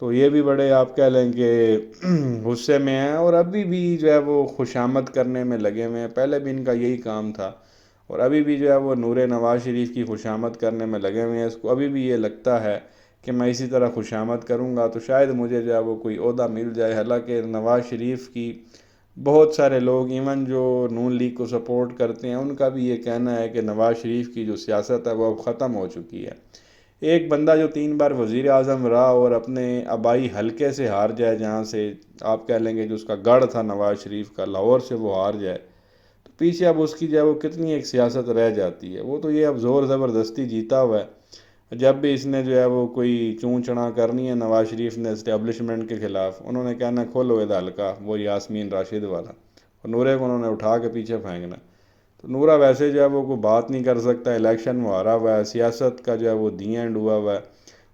تو یہ بھی بڑے آپ کہہ لیں کہ غصے میں ہیں، اور ابھی بھی جو ہے وہ خوشامد کرنے میں لگے ہوئے ہیں۔ پہلے بھی ان کا یہی کام تھا، اور ابھی بھی جو ہے وہ نور نواز شریف کی خوشامد کرنے میں لگے ہوئے ہیں۔ اس کو ابھی بھی یہ لگتا ہے کہ میں اسی طرح خوشامد کروں گا تو شاید مجھے جو ہے وہ کوئی عہدہ مل جائے، حالانکہ نواز شریف کی بہت سارے لوگ ایون جو نون لیگ کو سپورٹ کرتے ہیں ان کا بھی یہ کہنا ہے کہ نواز شریف کی جو سیاست ہے وہ اب ختم ہو چکی ہے۔ ایک بندہ جو 3 بار وزیر اعظم رہا اور اپنے آبائی حلقے سے ہار جائے، جہاں سے آپ کہہ لیں گے جو اس کا گڑھ تھا نواز شریف کا، لاہور سے وہ ہار جائے، تو پیچھے اب اس کی جو ہے وہ کتنی ایک سیاست رہ جاتی ہے۔ وہ تو یہ اب زور زبردستی جیتا ہوا ہے۔ جب بھی اس نے جو ہے وہ کوئی چون چڑا کرنی ہے نواز شریف نے اسٹیبلشمنٹ کے خلاف، انہوں نے کہنا کھولو یہ حلقہ، وہ یاسمین راشد والا، اور نورے کو انہوں نے اٹھا کے پیچھے پھینکنا۔ تو نورا ویسے جو ہے وہ کوئی بات نہیں کر سکتا، الیکشن وہ ہارا ہوا ہے، سیاست کا جو ہے وہ دی اینڈ ہوا ہوا ہے،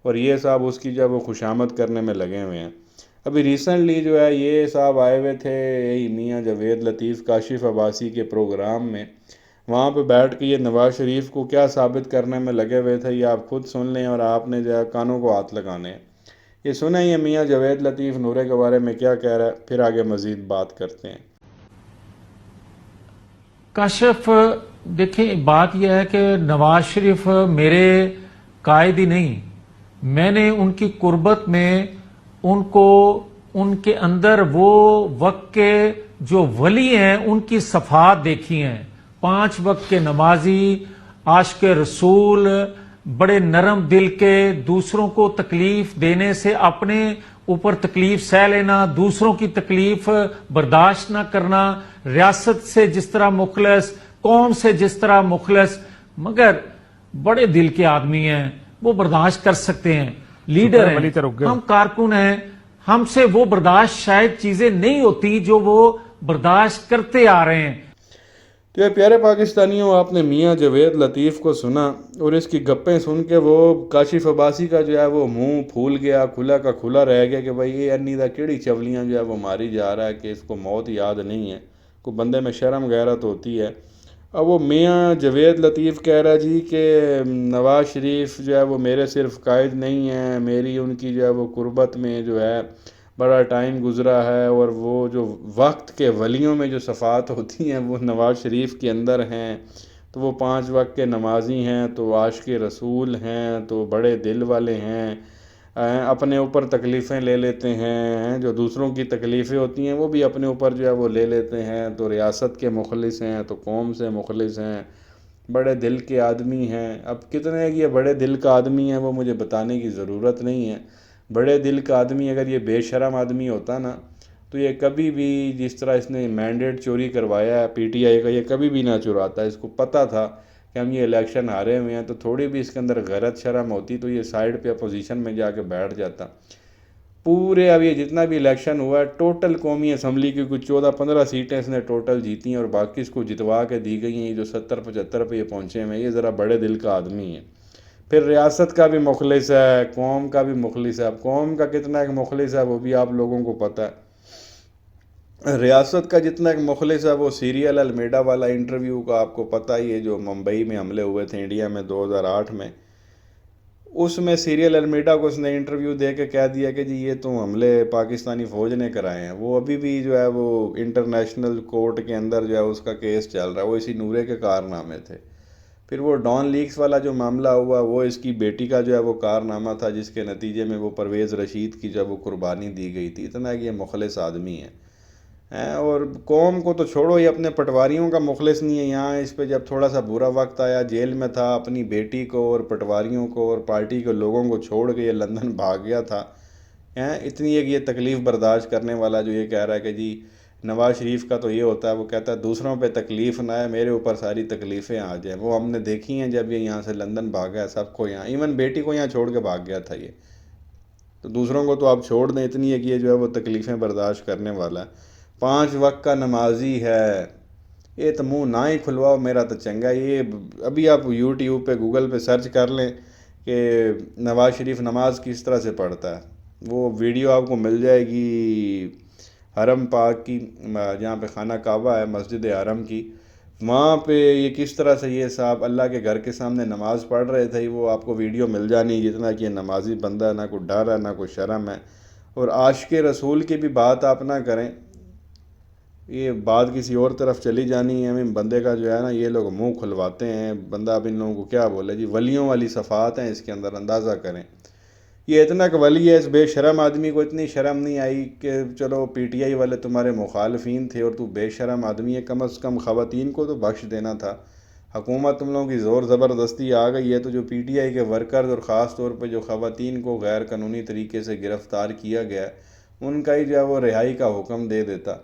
اور یہ صاحب اس کی جو ہے وہ خوشامد کرنے میں لگے ہوئے ہیں۔ ابھی ریسنٹلی جو ہے یہ صاحب آئے ہوئے تھے یہی میاں جاوید لطیف کاشف عباسی کے پروگرام میں، وہاں پہ بیٹھ کے یہ نواز شریف کو کیا ثابت کرنے میں لگے ہوئے تھے، یہ آپ خود سن لیں اور آپ نے جو ہے کانوں کو ہاتھ لگانے ہیں۔ یہ سنیں یہ میاں جاوید لطیف نورے کے بارے میں کیا کہہ رہا ہے، پھر آگے مزید بات کرتے ہیں۔ کاشف، دیکھیں بات یہ ہے کہ نواز شریف میرے قائد ہی نہیں، میں نے ان کی قربت میں ان کو ان کے اندر وہ وقت کے جو ولی ہیں ان کی صفات دیکھی ہیں۔ 5 وقت کے نمازی، عاشق رسول، بڑے نرم دل کے، دوسروں کو تکلیف دینے سے اپنے اوپر تکلیف سہ لینا، دوسروں کی تکلیف برداشت نہ کرنا، ریاست سے جس طرح مخلص، قوم سے جس طرح مخلص، مگر بڑے دل کے آدمی ہیں، وہ برداشت کر سکتے ہیں، لیڈر ہیں، ہم کارکن ہیں، ہم سے وہ برداشت شاید چیزیں نہیں ہوتی جو وہ برداشت کرتے آ رہے ہیں۔ تو یہ پیارے پاکستانیوں، آپ نے میاں جاوید لطیف کو سنا اور اس کی گپیں سن کے وہ کاشف عباسی کا جو ہے وہ منہ پھول گیا، کھلا کا کھلا رہ گیا کہ بھائی یہ انی دا کیڑی چولیاں جو ہے وہ ماری جا رہا ہے کہ اس کو موت یاد نہیں ہے، کوئی بندے میں شرم غیرت ہوتی ہے۔ اب وہ میاں جاوید لطیف کہہ رہا جی کہ نواز شریف جو ہے وہ میرے صرف قائد نہیں ہیں، میری ان کی جو ہے وہ قربت میں جو ہے بڑا ٹائم گزرا ہے، اور وہ جو وقت کے ولیوں میں جو صفات ہوتی ہیں وہ نواز شریف کے اندر ہیں، تو وہ 5 وقت کے نمازی ہیں، تو عاشق رسول ہیں، تو بڑے دل والے ہیں، اپنے اوپر تکلیفیں لے لیتے ہیں، جو دوسروں کی تکلیفیں ہوتی ہیں وہ بھی اپنے اوپر جو ہے وہ لے لیتے ہیں، تو ریاست کے مخلص ہیں، تو قوم سے مخلص ہیں، بڑے دل کے آدمی ہیں۔ اب کتنے یہ بڑے دل کا آدمی ہیں وہ مجھے بتانے کی ضرورت نہیں ہے۔ بڑے دل کا آدمی اگر یہ بے شرم آدمی ہوتا نا تو یہ کبھی بھی جس طرح اس نے مینڈیٹ چوری کروایا ہے پی ٹی آئی کا، یہ کبھی بھی نہ چراتا۔ اس کو پتہ تھا کہ ہم یہ الیکشن ہارے ہوئے ہیں، تو تھوڑی بھی اس کے اندر غیرت شرم ہوتی تو یہ سائیڈ پہ اپوزیشن میں جا کے بیٹھ جاتا۔ پورے اب یہ جتنا بھی الیکشن ہوا ہے ٹوٹل قومی اسمبلی کی کچھ 14-15 سیٹیں اس نے ٹوٹل جیتی ہیں، اور باقی اس کو جتوا کے دی گئی ہیں۔ یہ جو 70-75 پہ یہ پہنچے ہیں، یہ ذرا بڑے دل کا آدمی ہے۔ پھر ریاست کا بھی مخلص ہے، قوم کا بھی مخلص ہے۔ اب قوم کا کتنا ایک مخلص ہے وہ بھی آپ لوگوں کو پتہ ہے، ریاست کا جتنا ایک مخلص ہے وہ سیریل المیڈا والا انٹرویو کا آپ کو پتہ ہی ہے، جو ممبئی میں حملے ہوئے تھے انڈیا میں 2008 میں، اس میں سیریل المیڈا کو اس نے انٹرویو دے کے کہہ دیا کہ جی یہ تو حملے پاکستانی فوج نے کرائے ہیں۔ وہ ابھی بھی جو ہے وہ انٹرنیشنل کورٹ کے اندر جو ہے اس کا کیس چل رہا ہے، وہ اسی نورے کے کارنامے تھے۔ پھر وہ ڈان لیکس والا جو معاملہ ہوا وہ اس کی بیٹی کا جو ہے وہ کارنامہ تھا، جس کے نتیجے میں وہ پرویز رشید کی جو ہے وہ قربانی دی گئی تھی۔ اتنا کہ یہ مخلص آدمی ہے، اور قوم کو تو چھوڑو، یہ اپنے پٹواریوں کا مخلص نہیں ہے۔ یہاں اس پہ جب تھوڑا سا برا وقت آیا، جیل میں تھا، اپنی بیٹی کو اور پٹواریوں کو اور پارٹی کے لوگوں کو چھوڑ کے یہ لندن بھاگ گیا تھا۔ اتنی ایک یہ تکلیف برداشت کرنے والا جو یہ کہہ رہا ہے کہ جی نواز شریف کا تو یہ ہوتا ہے، وہ کہتا ہے دوسروں پہ تکلیف نہ ہے، میرے اوپر ساری تکلیفیں آ جائیں۔ وہ ہم نے دیکھی ہیں جب یہ یہاں سے لندن بھاگا ہے، سب کو یہاں، ایون بیٹی کو یہاں چھوڑ کے بھاگ گیا تھا یہ۔ تو دوسروں کو تو آپ چھوڑ دیں، اتنی ہے کہ یہ جو ہے وہ تکلیفیں برداشت کرنے والا ہے۔ 5 وقت کا نمازی ہے، یہ تو منہ نہ ہی کھلواؤ میرا تو چنگا۔ یہ ابھی آپ یوٹیوب پہ گوگل پہ سرچ کر لیں کہ نواز شریف نماز کس طرح سے پڑھتا ہے، وہ ویڈیو آپ کو مل جائے گی حرم پاک کی، جہاں پہ خانہ کعبہ ہے، مسجد حرم کی۔ وہاں پہ یہ کس طرح سے یہ صاحب اللہ کے گھر کے سامنے نماز پڑھ رہے تھے، وہ آپ کو ویڈیو مل جانی جتنا کہ یہ نمازی بندہ ہے، نہ کوئی ڈر ہے نہ کوئی شرم ہے۔ اور عاشق رسول کی بھی بات آپ نہ کریں، یہ بات کسی اور طرف چلی جانی ہے۔ ہمیں بندے کا جو ہے نا یہ لوگ منہ کھلواتے ہیں، بندہ اب ان لوگوں کو کیا بولے جی، ولیوں والی صفات ہیں اس کے اندر، اندازہ کریں۔ یہ اتنا کہ ولی ہے، اس بے شرم آدمی کو اتنی شرم نہیں آئی کہ چلو پی ٹی آئی والے تمہارے مخالفین تھے اور تو بے شرم آدمی ہے، کم از کم خواتین کو تو بخش دینا تھا۔ حکومت تم لوگوں کی زور زبردستی آ گئی ہے تو جو پی ٹی آئی کے ورکرز اور خاص طور پہ جو خواتین کو غیر قانونی طریقے سے گرفتار کیا گیا ہے ان کا ہی جو ہے وہ رہائی کا حکم دے دیتا۔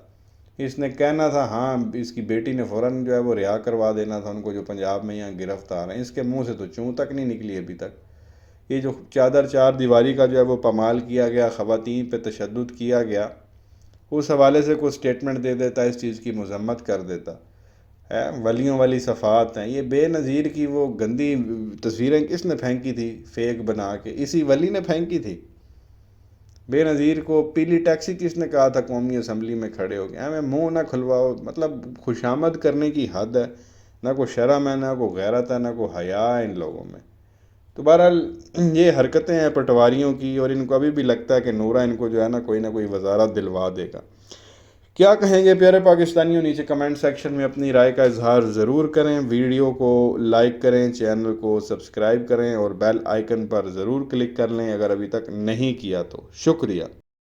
اس نے کہنا تھا ہاں، اس کی بیٹی نے فوراً جو ہے وہ رہا کروا دینا تھا ان کو جو پنجاب میں یہاں گرفتار ہیں۔ اس کے منہ سے تو چوں تک نہیں نکلی ابھی تک۔ یہ جو چادر چار دیواری کا جو ہے وہ پامال کیا گیا، خواتین پہ تشدد کیا گیا، اس حوالے سے کوئی سٹیٹمنٹ دے دیتا، اس چیز کی مذمت کر دیتا ہے۔ ولیوں والی صفات ہیں یہ۔ بے نظیر کی وہ گندی تصویریں کس نے پھینکی تھی فیک بنا کے؟ اسی ولی نے پھینکی تھی۔ بے نظیر کو پیلی ٹیکسی کس نے کہا تھا قومی اسمبلی میں کھڑے ہو گئے؟ ہمیں منہ نہ کھلواؤ، مطلب خوشامد کرنے کی حد ہے، نہ کوئی شرم ہے نہ کوئی غیرت ہے نہ کوئی حیا ہے ان لوگوں میں۔ تو بہرحال یہ حرکتیں ہیں پٹواریوں کی، اور ان کو ابھی بھی لگتا ہے کہ نورا ان کو جو ہے نا کوئی وزارت دلوا دے گا۔ کیا کہیں گے پیارے پاکستانیوں؟ نیچے کمنٹ سیکشن میں اپنی رائے کا اظہار ضرور کریں۔ ویڈیو کو لائک کریں، چینل کو سبسکرائب کریں اور بیل آئیکن پر ضرور کلک کر لیں اگر ابھی تک نہیں کیا تو۔ شکریہ۔